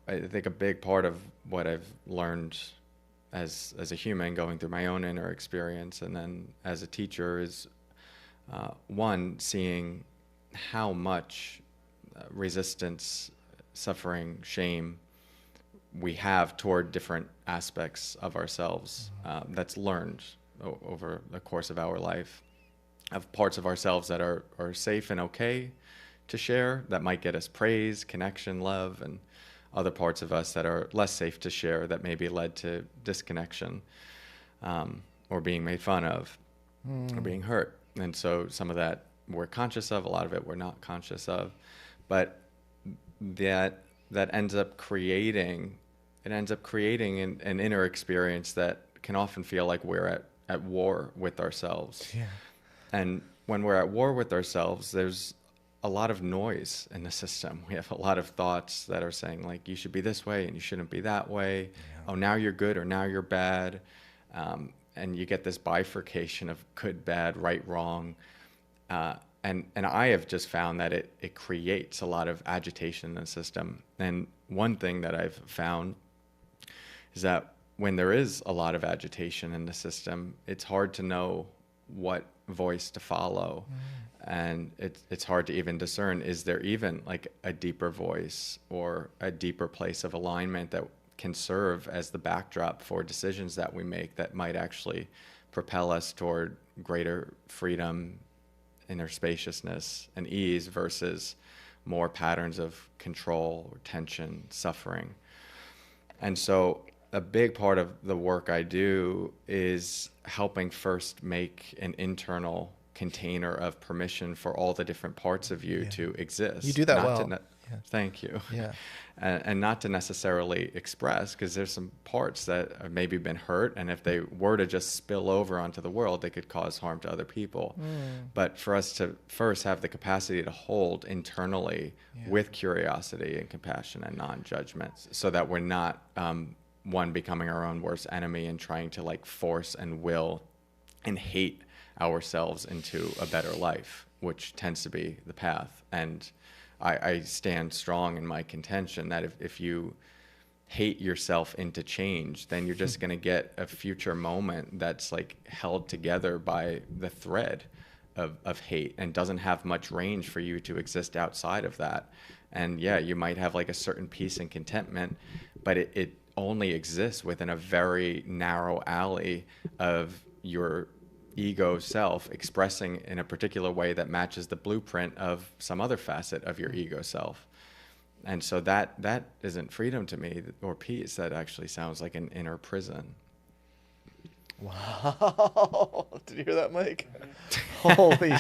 I think a big part of what I've learned as a human going through my own inner experience and then as a teacher is one, seeing how much resistance, suffering, shame we have toward different aspects of ourselves that's learned over the course of our life, of parts of ourselves that are safe and okay to share, that might get us praise, connection, love, and other parts of us that are less safe to share that maybe led to disconnection or being made fun of or being hurt. And so some of that we're conscious of, a lot of it we're not conscious of. But that ends up creating an inner experience that can often feel like we're at war with ourselves. Yeah. And when we're at war with ourselves, there's a lot of noise in the system. We have a lot of thoughts that are saying like, you should be this way and you shouldn't be that way. Yeah. Oh, now you're good or now you're bad. And you get this bifurcation of good, bad, right, wrong. And I have just found that it creates a lot of agitation in the system. And one thing that I've found is that when there is a lot of agitation in the system, it's hard to know what voice to follow. And it's hard to even discern, is there even like a deeper voice or a deeper place of alignment that can serve as the backdrop for decisions that we make that might actually propel us toward greater freedom, inner spaciousness, and ease versus more patterns of control or tension, suffering. And so a big part of the work I do is helping first make an internal container of permission for all the different parts of you to exist. You do that not well. To Yeah. Thank you. Yeah. And not to necessarily express, because there's some parts that have maybe been hurt, and if they were to just spill over onto the world, they could cause harm to other people. But for us to first have the capacity to hold internally with curiosity and compassion and non-judgment, so that we're not one becoming our own worst enemy and trying to like force and will and hate ourselves into a better life, which tends to be the path. And I stand strong in my contention that if you hate yourself into change, then you're just going to get a future moment that's like held together by the thread of hate and doesn't have much range for you to exist outside of that. And yeah, you might have like a certain peace and contentment, but it only exists within a very narrow alley of your ego self expressing in a particular way that matches the blueprint of some other facet of your ego self. And so that isn't freedom to me or peace. That actually sounds like an inner prison. Wow. Did you hear that, Mike? Holy